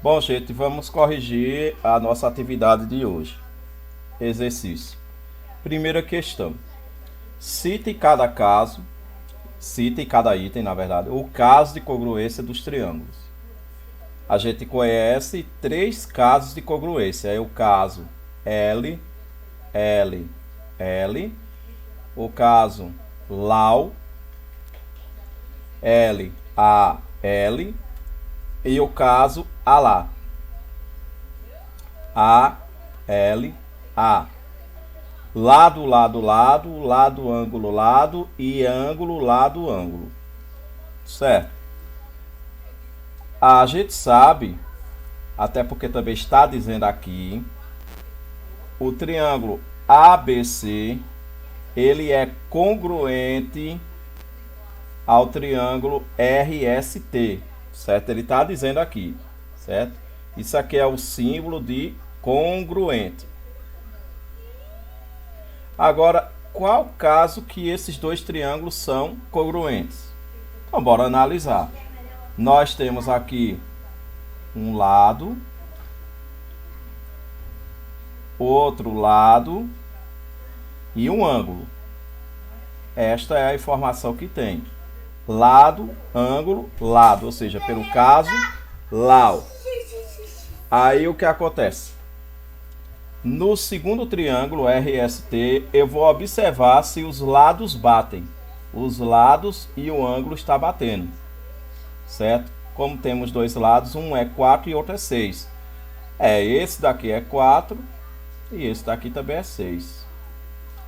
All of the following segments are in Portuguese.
Bom, gente, vamos corrigir a nossa atividade de hoje. Exercício. Primeira questão. Cite cada caso, cite cada item, na verdade, o caso de congruência dos triângulos. A gente conhece três casos de congruência. É o caso L, L, L, o caso LAU, L, A, L, e o caso ALA, A, L, A. Lado, lado, lado, lado, ângulo, lado e ângulo, lado, ângulo. Certo? A gente sabe, até porque também está dizendo aqui, o triângulo ABC, ele é congruente ao triângulo RST, certo? Ele está dizendo aqui, certo? Isso aqui é o símbolo de congruente. Agora, qual caso que esses dois triângulos são congruentes? Então, bora analisar. Nós temos aqui um lado, outro lado e um ângulo. Esta é a informação que tem. Lado, ângulo, lado, ou seja, pelo caso LAU. Aí o que acontece? No segundo triângulo RST, eu vou observar se os lados batem. Os lados e o ângulo está batendo. Certo? Como temos dois lados, um é 4 e outro é 6. Esse daqui é 4 e esse daqui também é 6.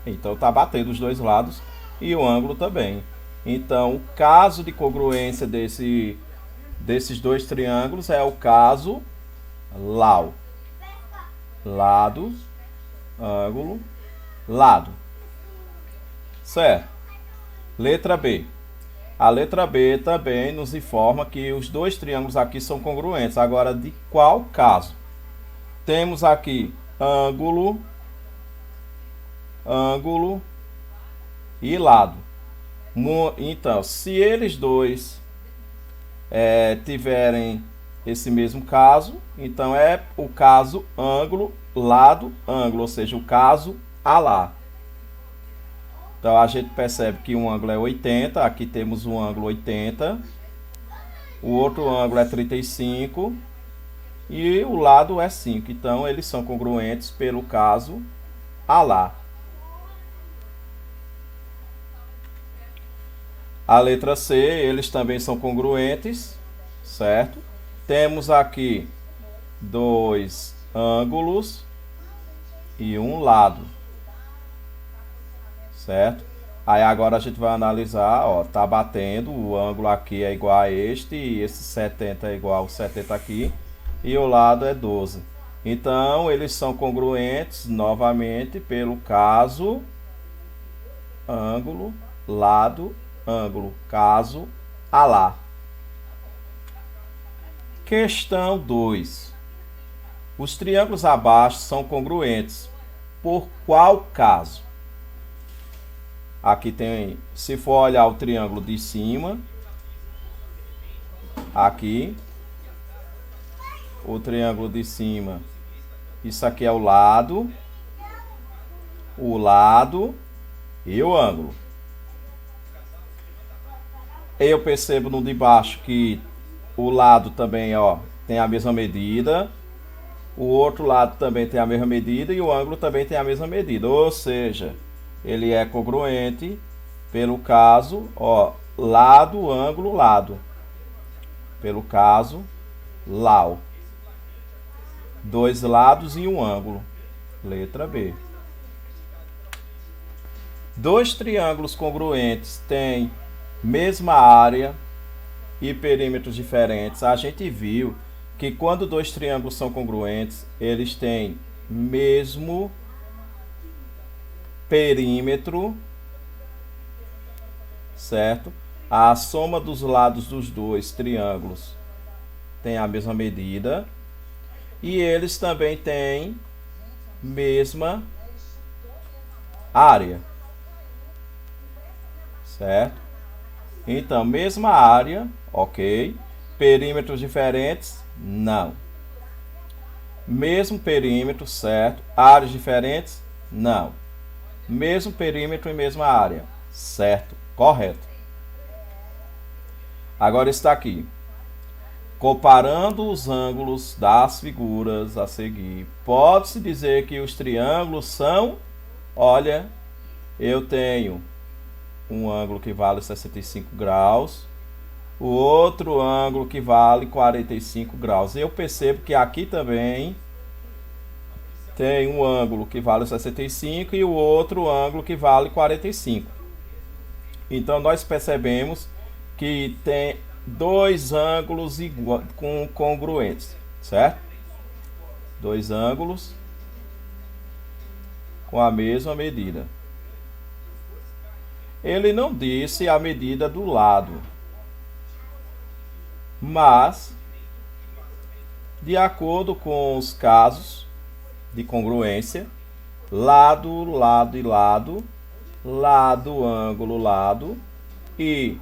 Então está batendo os dois lados e o ângulo também. Então, o caso de congruência desses dois triângulos é o caso LAU. Lado, ângulo, lado. Certo? Letra B. A letra B também nos informa que os dois triângulos aqui são congruentes. Agora, de qual caso? Temos aqui ângulo, ângulo e lado. Então, se eles dois tiverem esse mesmo caso, então é o caso ângulo, lado, ângulo, ou seja, o caso ALA. Então a gente percebe que um ângulo é 80, aqui temos um ângulo 80, o outro ângulo é 35 e o lado é 5. Então eles são congruentes pelo caso ALA. A letra C, eles também são congruentes, certo? Temos aqui dois ângulos e um lado, certo? Aí agora a gente vai analisar, ó, tá batendo, o ângulo aqui é igual a este e esse 70 é igual ao 70 aqui e o lado é 12. Então, eles são congruentes novamente pelo caso ângulo, lado, ângulo, caso ALA. Questão 2. Os triângulos abaixo são congruentes. Por qual caso? Aqui tem, se for olhar o triângulo de cima, aqui, o triângulo de cima, isso aqui é o lado e o ângulo. Eu percebo no de baixo que o lado também, ó, tem a mesma medida. O outro lado também tem a mesma medida e o ângulo também tem a mesma medida. Ou seja, ele é congruente pelo caso, ó, lado, ângulo, lado. Pelo caso LAU. Dois lados e um ângulo. Letra B. Dois triângulos congruentes têm mesma área e perímetros diferentes. A gente viu que quando dois triângulos são congruentes, eles têm mesmo perímetro, certo? A soma dos lados dos dois triângulos tem a mesma medida e eles também têm mesma área, certo? Então, mesma área, ok. Perímetros diferentes? Não. Mesmo perímetro, certo? Áreas diferentes? Não. Mesmo perímetro e mesma área. Certo, correto. Agora está aqui. Comparando os ângulos das figuras a seguir, pode-se dizer que os triângulos são... Olha, eu tenho um ângulo que vale 65 graus, o outro ângulo que vale 45 graus. Eu percebo que aqui também tem um ângulo que vale 65 e o outro ângulo que vale 45. Então nós percebemos que tem dois ângulos congruentes, certo? Dois ângulos com a mesma medida. Ele não disse a medida do lado, mas de acordo com os casos de congruência, lado, lado e lado, lado, ângulo, lado e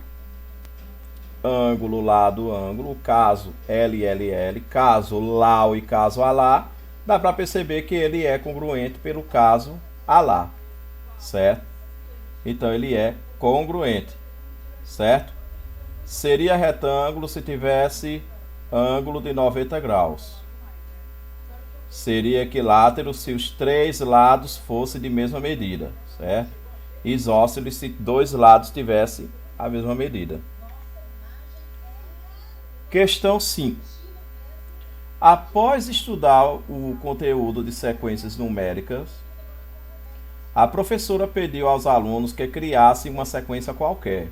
ângulo, lado, ângulo, caso LLL, caso LAU e caso ALA, dá para perceber que ele é congruente pelo caso ALA, certo? Então ele é congruente, certo? Seria retângulo se tivesse ângulo de 90 graus. Seria equilátero se os três lados fossem de mesma medida, certo? Isósceles se dois lados tivessem a mesma medida. Questão 5. Após estudar o conteúdo de sequências numéricas, a professora pediu aos alunos que criassem uma sequência qualquer.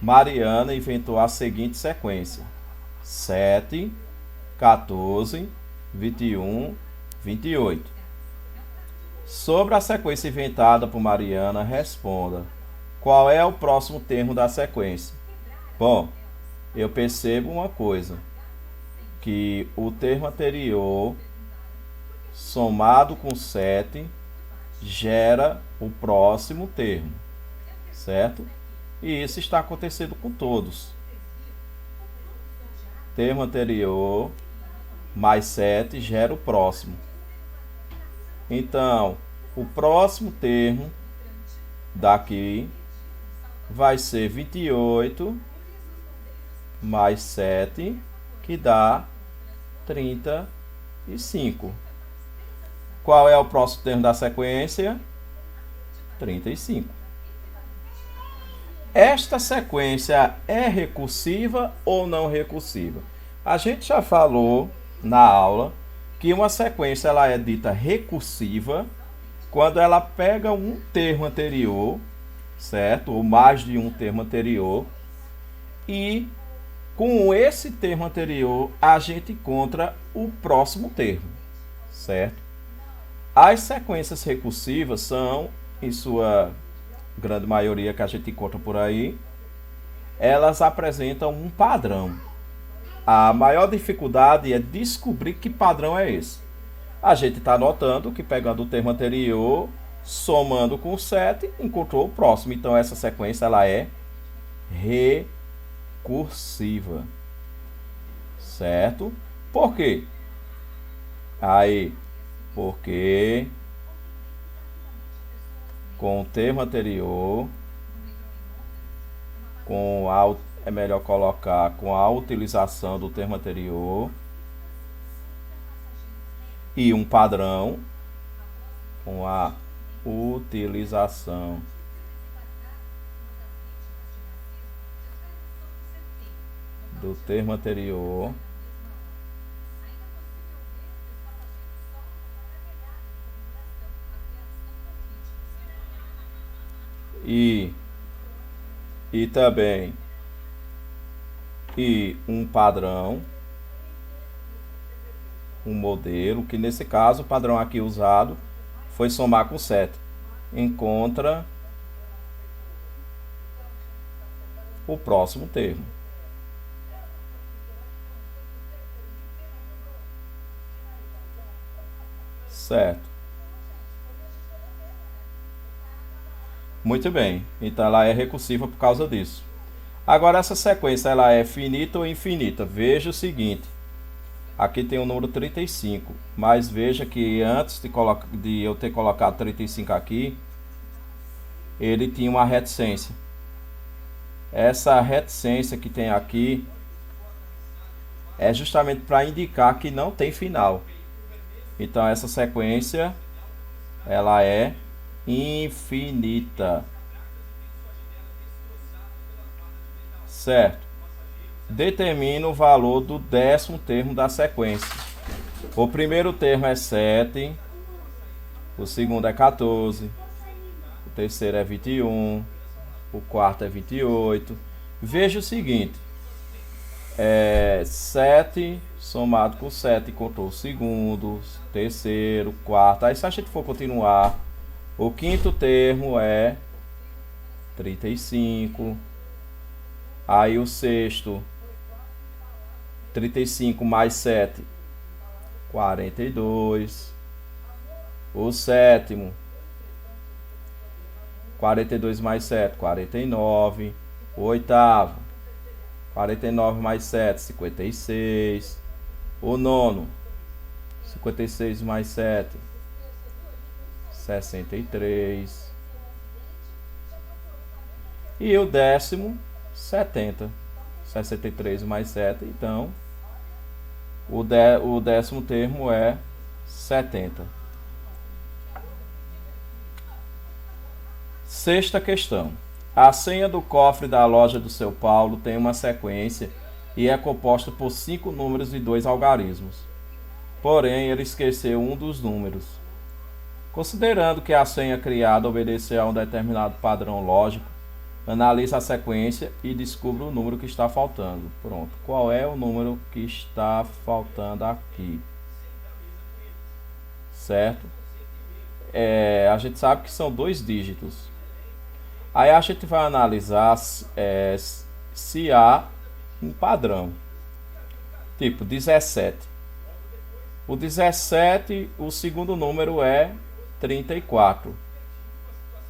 Mariana inventou a seguinte sequência: 7, 14, 21, 28. Sobre a sequência inventada por Mariana, responda: qual é o próximo termo da sequência? Bom, eu percebo uma coisa, que o termo anterior somado com 7 gera o próximo termo, certo? E isso está acontecendo com todos. Termo anterior mais 7 gera o próximo. Então, o próximo termo daqui vai ser 28 mais 7, que dá 35. Qual é o próximo termo da sequência? 35. Esta sequência é recursiva ou não recursiva? A gente já falou na aula que uma sequência ela é dita recursiva quando ela pega um termo anterior, certo? Ou mais de um termo anterior, e com esse termo anterior a gente encontra o próximo termo, certo? As sequências recursivas são, em sua grande maioria que a gente encontra por aí, elas apresentam um padrão. A maior dificuldade é descobrir que padrão é esse. A gente está notando que pegando o termo anterior, somando com 7, encontrou o próximo. Então essa sequência ela é recursiva, certo? Por quê? Porque com o termo anterior, é melhor colocar com a utilização do termo anterior e um padrão, com a utilização do termo anterior e também um padrão, um modelo, que nesse caso o padrão aqui usado foi somar com 7. Encontra o próximo termo. Certo. Muito bem. Então ela é recursiva por causa disso. Agora essa sequência ela é finita ou infinita? Veja o seguinte. Aqui tem o número 35, mas veja que antes de eu ter colocado 35 aqui, ele tinha uma reticência. Essa reticência que tem aqui é justamente para indicar que não tem final. Então essa sequência ela é infinita. Certo? Determina o valor do 10º termo da sequência. O primeiro termo é 7, o segundo é 14, o terceiro é 21, o quarto é 28. Veja o seguinte, 7 somado com 7 contou o segundo, terceiro, quarto. Aí se a gente for continuar, o quinto termo é 35. Aí o sexto, 35 mais 7, 42. O sétimo, 42 mais 7, 49. O oitavo, 49 mais 7, 56. O nono, 56 mais 7, 63. E o décimo, 70. 63 mais 7, então o 10º termo é 70. Sexta questão. A senha do cofre da loja do seu Paulo tem uma sequência e é composta por 5 números e 2 algarismos. Porém, ele esqueceu um dos números. Considerando que a senha criada obedeceu a um determinado padrão lógico, analise a sequência e descubra o número que está faltando. Pronto. Qual é o número que está faltando aqui? Certo? A gente sabe que são 2 dígitos. Aí a gente vai analisar se há um padrão. Tipo 17. O 17, o segundo número é 34.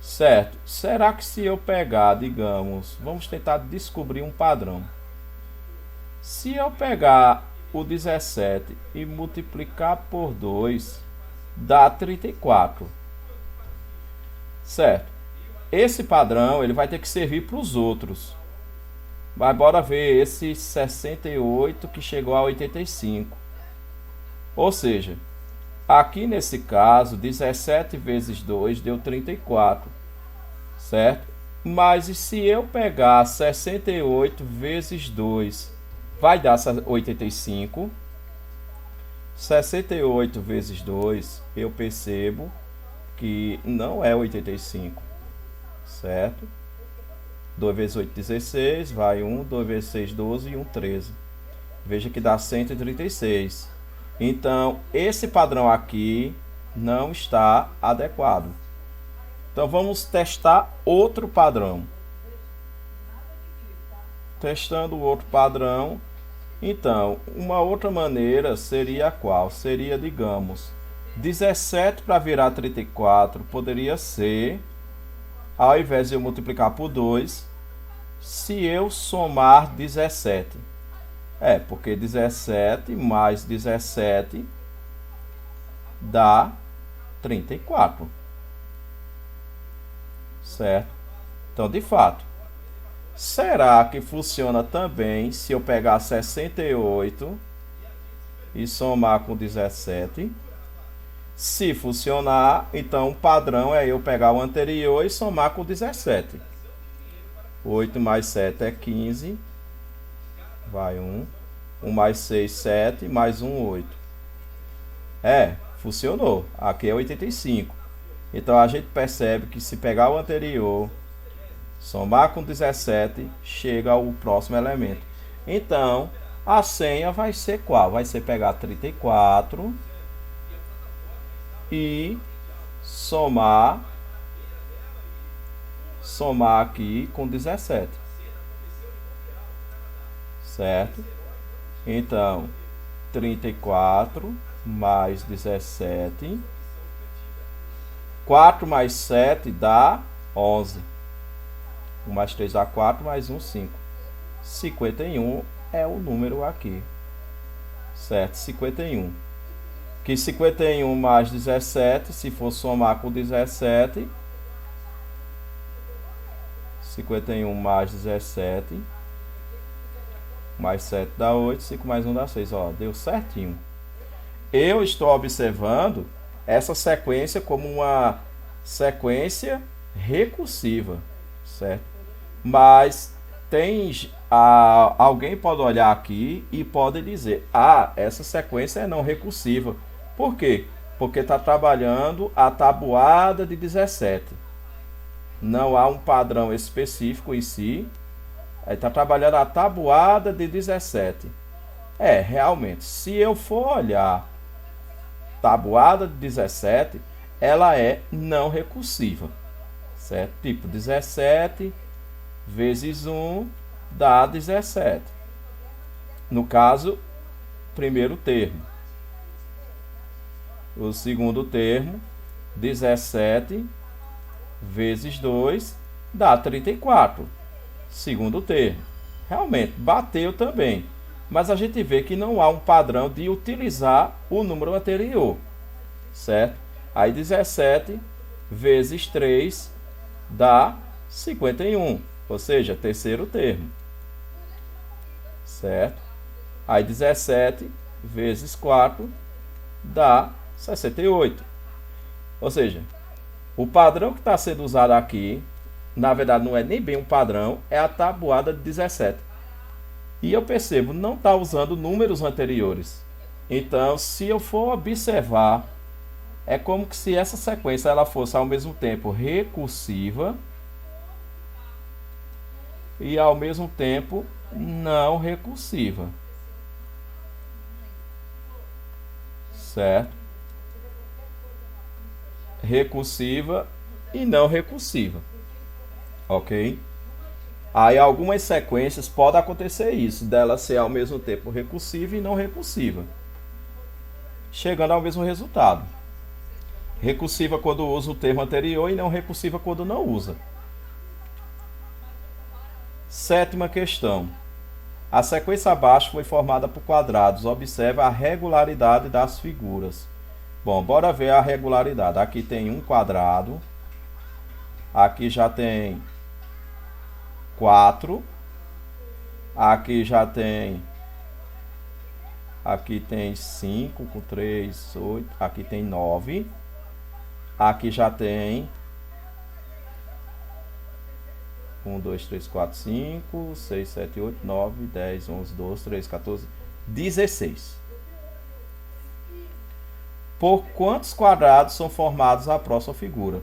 Certo? Será que se eu pegar, digamos, vamos tentar descobrir um padrão. Se eu pegar o 17 e multiplicar por 2, dá 34. Certo? Esse padrão ele vai ter que servir para os outros. Mas bora ver esse 68 que chegou a 85. Ou seja, aqui nesse caso, 17 vezes 2 deu 34, certo? Mas e se eu pegar 68 vezes 2, vai dar 85. 68 vezes 2, eu percebo que não é 85, certo? 2 vezes 8, 16, vai 1, 2 vezes 6, 12 e 1, 13. Veja que dá 136. Então, esse padrão aqui não está adequado. Então, vamos testar outro padrão. Testando o outro padrão. Então, uma outra maneira seria qual? Seria, digamos, 17 para virar 34 poderia ser, ao invés de eu multiplicar por 2, se eu somar 17. Porque 17 mais 17 dá 34. Certo? Então, de fato, será que funciona também se eu pegar 68 e somar com 17? Se funcionar, então o padrão é eu pegar o anterior e somar com 17. 8 mais 7 é 15. Vai 1. 1 mais 6, 7. Mais 1, 8. Funcionou. Aqui é 85. Então a gente percebe que se pegar o anterior, somar com 17, chega ao próximo elemento. Então a senha vai ser qual? Vai ser pegar 34 e somar aqui com 17. Certo? Então, 34 mais 17. 4 mais 7 dá 11. 1 mais 3 dá 4, mais 1, 5. 51 é o número aqui. certo? 51. Que 51 mais 17, se for somar com 17, 51 mais 17, mais 7 dá 8, 5 mais 1 dá 6. Ó, deu certinho. Eu estou observando essa sequência como uma sequência recursiva, certo? Mas alguém pode olhar aqui e pode dizer: ah, essa sequência é não recursiva. Por quê? Porque está trabalhando a tabuada de 17. Não há um padrão específico em si. Aí está trabalhando a tabuada de 17. Realmente, se eu for olhar tabuada de 17, ela é não recursiva, certo? Tipo, 17 vezes 1 dá 17. No caso, primeiro termo. O segundo termo, 17 vezes 2 dá 34. Segundo termo. Realmente, bateu também. Mas a gente vê que não há um padrão de utilizar o número anterior, certo? Aí 17 vezes 3 dá 51, ou seja, terceiro termo, certo? Aí 17 vezes 4 dá 68. Ou seja, o padrão que está sendo usado aqui, na verdade não é nem bem um padrão, é a tabuada de 17. E eu percebo, não está usando números anteriores. Então, se eu for observar, é como que se essa sequência ela fosse ao mesmo tempo recursiva e ao mesmo tempo não recursiva. Certo? Recursiva e não recursiva. Ok? Aí algumas sequências pode acontecer isso, dela ser ao mesmo tempo recursiva e não recursiva, chegando ao mesmo resultado. Recursiva quando usa o termo anterior e não recursiva quando não usa. Sétima questão. A sequência abaixo foi formada por quadrados. Observe a regularidade das figuras. Bom, bora ver a regularidade. Aqui tem um quadrado. Aqui já tem 4. Aqui já tem... Aqui tem 5 com 3, 8. Aqui tem 9. Aqui já tem 1, 2, 3, 4, 5, 6, 7, 8, 9, 10, 11, 12, 13, 14, 16. Por quantos quadrados são formados a próxima figura?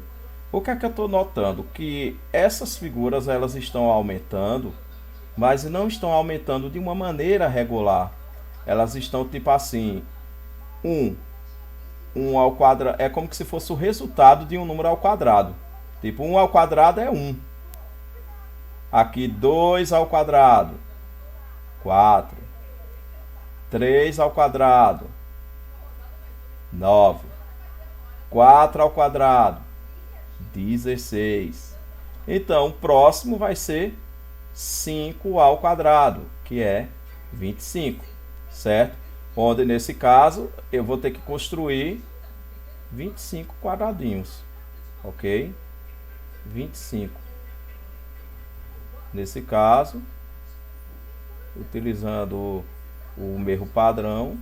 O que é que eu estou notando? Que essas figuras elas estão aumentando, mas não estão aumentando de uma maneira regular. Elas estão tipo assim, 1 ao quadrado, é como se fosse o resultado de um número ao quadrado. Tipo, 1 ao quadrado é 1. Aqui 2 ao quadrado, 4. 3 ao quadrado, 9. 4 ao quadrado, 16. Então, o próximo vai ser 5 ao quadrado, que é 25, certo? Onde, nesse caso, eu vou ter que construir 25 quadradinhos, ok? 25. Nesse caso, utilizando o mesmo padrão,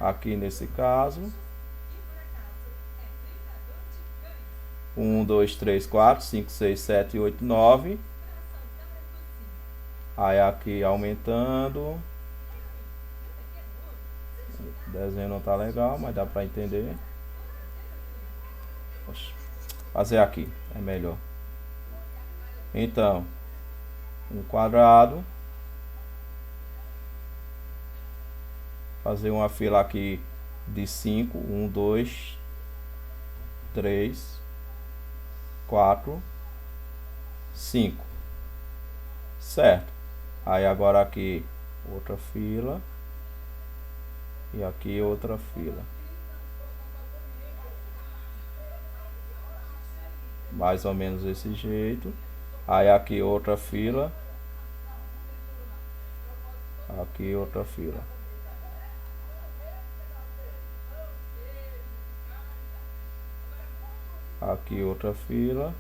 aqui nesse caso, 1, 2, 3, 4, 5, 6, 7, 8, 9. Aí aqui aumentando. O desenho não tá legal, mas dá para entender. Fazer aqui é melhor. Então, um quadrado. Fazer uma fila aqui de 5. 1, 2, 3, 4, 5. Certo. Aí agora aqui outra fila. E aqui outra fila. Mais ou menos desse jeito. Aí aqui outra fila. Aqui outra fila. Aqui outra fila.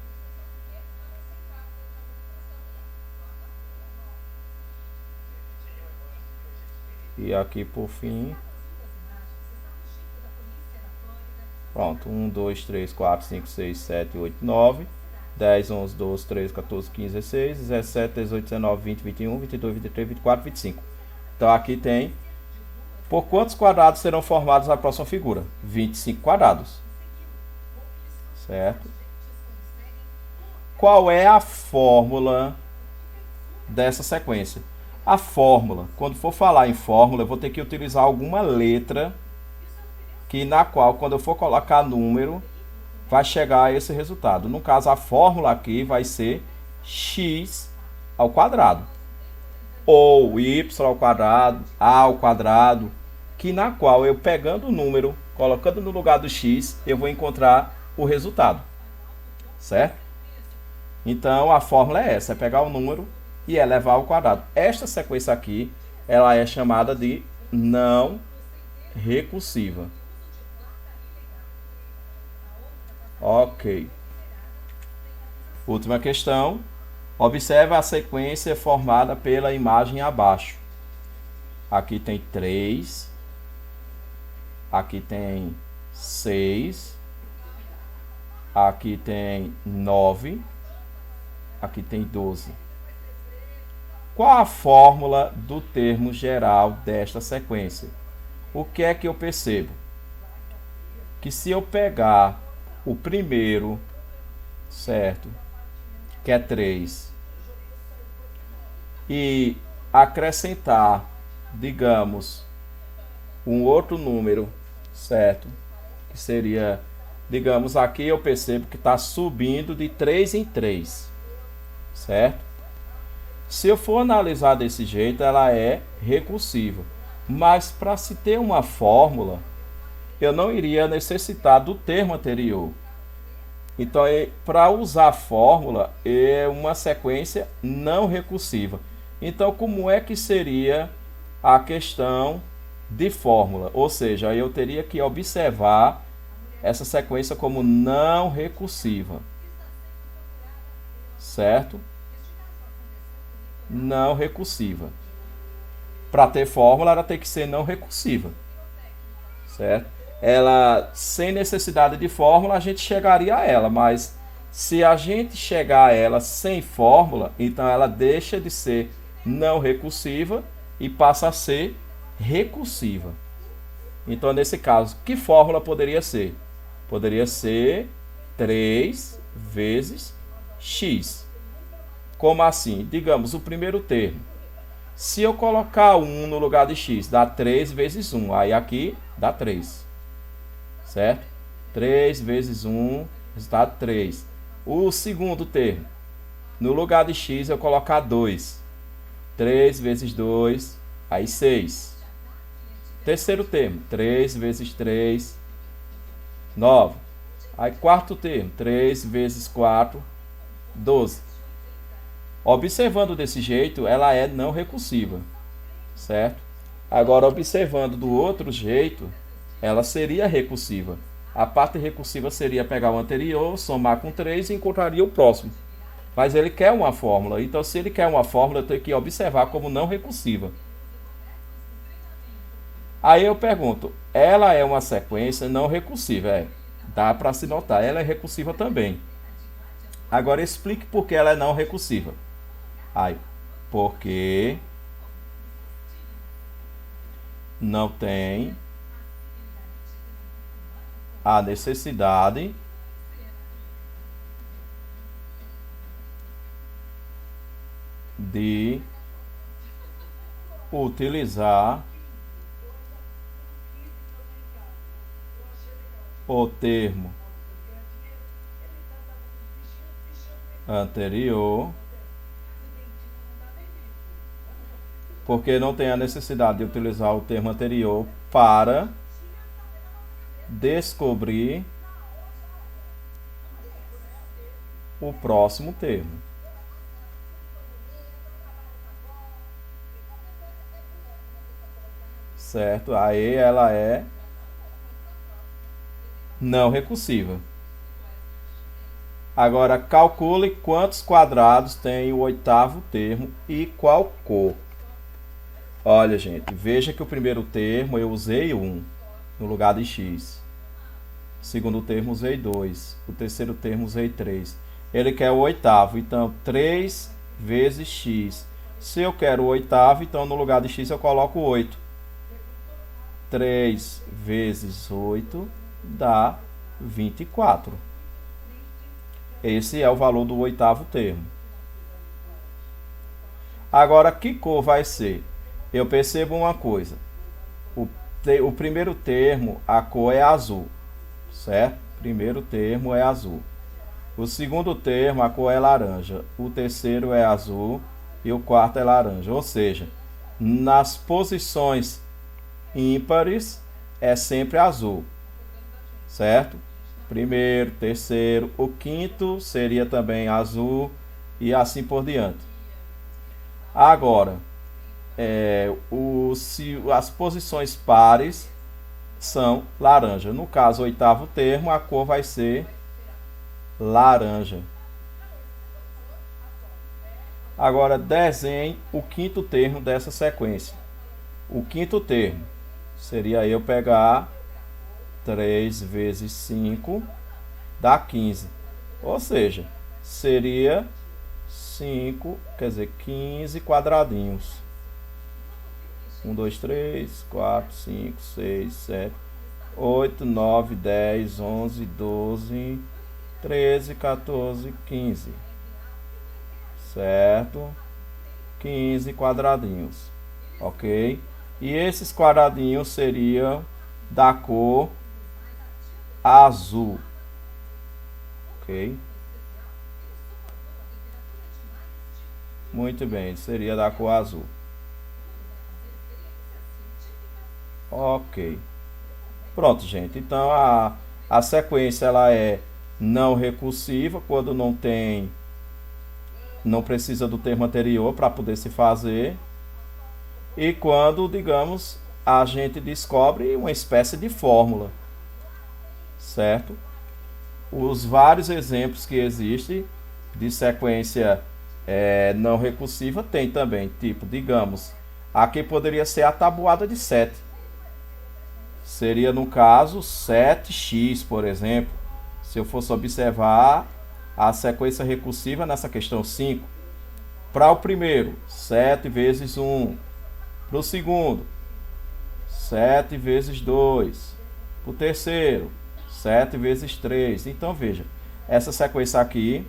E aqui por fim. Pronto, 1, 2, 3, 4, 5, 6, 7, 8, 9, 10, 11, 12, 13, 14, 15, 16, 17, 18, 19, 20, 21, 22, 23, 24, 25. Então aqui tem, por quantos quadrados serão formados a próxima figura? 25 quadrados. Certo? Qual é a fórmula dessa sequência? A fórmula, quando for falar em fórmula, eu vou ter que utilizar alguma letra que na qual, quando eu for colocar número, vai chegar a esse resultado. No caso, a fórmula aqui vai ser x ao quadrado, ou y ao quadrado, a ao quadrado, que na qual eu pegando o número, colocando no lugar do x, eu vou encontrar o resultado. Certo? Então, a fórmula é essa, é pegar o número e elevar ao quadrado. Esta sequência aqui, ela é chamada de não recursiva. Ok. Última questão. Observe a sequência formada pela imagem abaixo. Aqui tem 3. Aqui tem 6. Aqui tem 9. Aqui tem 12. Qual a fórmula do termo geral desta sequência? O que é que eu percebo? Que se eu pegar o primeiro, certo, que é 3, e acrescentar, digamos, um outro número, certo, que seria, digamos, aqui eu percebo que está subindo de 3 em 3, certo? Se eu for analisar desse jeito, ela é recursiva, mas para se ter uma fórmula, eu não iria necessitar do termo anterior. Então, para usar a fórmula, é uma sequência não recursiva. Então, como é que seria a questão de fórmula? Ou seja, eu teria que observar essa sequência como não recursiva. Certo? Não recursiva. Para ter fórmula, ela tem que ser não recursiva. Certo? Ela, sem necessidade de fórmula, a gente chegaria a ela, mas se a gente chegar a ela sem fórmula, então ela deixa de ser não recursiva e passa a ser recursiva. Então, nesse caso, que fórmula poderia ser? Poderia ser 3 vezes x. Como assim? Digamos, o primeiro termo. Se eu colocar 1 no lugar de x, dá 3 vezes 1. Aí aqui dá 3. Certo? 3 vezes 1, resultado 3. O segundo termo, no lugar de x eu colocar 2. 3 vezes 2, aí 6. Terceiro termo, 3 vezes 3, 9. Aí quarto termo, 3 vezes 4, 12. Observando desse jeito, ela é não recursiva. Certo? Agora, observando do outro jeito, ela seria recursiva. A parte recursiva seria pegar o anterior, somar com 3 e encontraria o próximo. Mas ele quer uma fórmula. Então, se ele quer uma fórmula, eu tenho que observar como não recursiva. Aí eu pergunto, ela é uma sequência não recursiva? Dá para se notar, ela é recursiva também. Agora, explique por que ela é não recursiva. Aí, porque não tem a necessidade de utilizar o termo anterior, porque não tem a necessidade de utilizar o termo anterior para descobrir o próximo termo. certo? Aí ela é não recursiva. Agora, calcule quantos quadrados tem o oitavo termo e qual cor. Olha, gente, veja que o primeiro termo eu usei 1 no lugar de x. O segundo termo usei 2. O terceiro termo usei 3. Ele quer o oitavo, então 3 vezes x. Se eu quero o oitavo, então no lugar de x eu coloco 8. 3 vezes 8 dá 24. Esse é o valor do oitavo termo. Agora, que cor vai ser? Eu percebo uma coisa. O primeiro termo, a cor é azul, certo? Primeiro termo é azul. O segundo termo, a cor é laranja. O terceiro é azul e o quarto é laranja. Ou seja, nas posições ímpares é sempre azul, certo? Primeiro, terceiro, o quinto seria também azul e assim por diante. Agora, as posições pares são laranja. No caso, o oitavo termo, a cor vai ser laranja. Agora, desenhe o quinto termo dessa sequência. O quinto termo seria eu pegar 3 vezes 5 dá 15. Ou seja, seria 15 quadradinhos. 1, 2, 3, 4, 5, 6, 7, 8, 9, 10, 11, 12, 13, 14, 15. Certo? 15 quadradinhos. Ok? E esses quadradinhos seriam da cor azul. Ok? Muito bem, seria da cor azul. Ok. Pronto, gente. Então a sequência ela é não recursiva quando não precisa do termo anterior para poder se fazer. E quando, digamos, a gente descobre uma espécie de fórmula, certo? Os vários exemplos que existem de sequência não recursiva tem também, tipo, digamos, aqui poderia ser a tabuada de 7. Seria, no caso, 7x, por exemplo. Se eu fosse observar a sequência recursiva nessa questão 5. Para o primeiro, 7 vezes 1. Para o segundo, 7 vezes 2. Para o terceiro, 7 vezes 3. Então, veja, essa sequência aqui,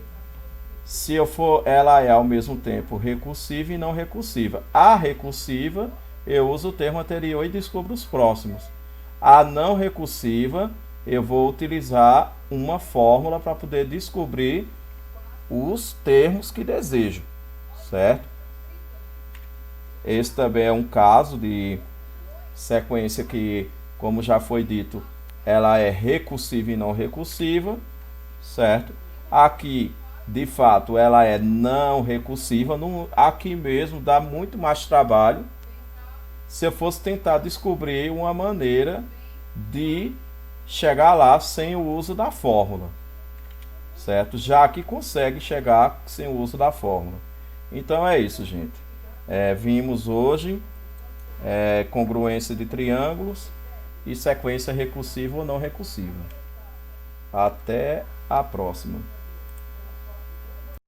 se eu for, ela é ao mesmo tempo recursiva e não recursiva. A recursiva, eu uso o termo anterior e descubro os próximos. A não recursiva, eu vou utilizar uma fórmula para poder descobrir os termos que desejo, certo? Esse também é um caso de sequência que, como já foi dito, ela é recursiva e não recursiva, certo? Aqui, de fato, ela é não recursiva. Aqui mesmo dá muito mais trabalho se eu fosse tentar descobrir uma maneira de chegar lá sem o uso da fórmula, certo? Já que consegue chegar sem o uso da fórmula. Então é isso, gente. Vimos hoje congruência de triângulos e sequência recursiva ou não recursiva. Até a próxima.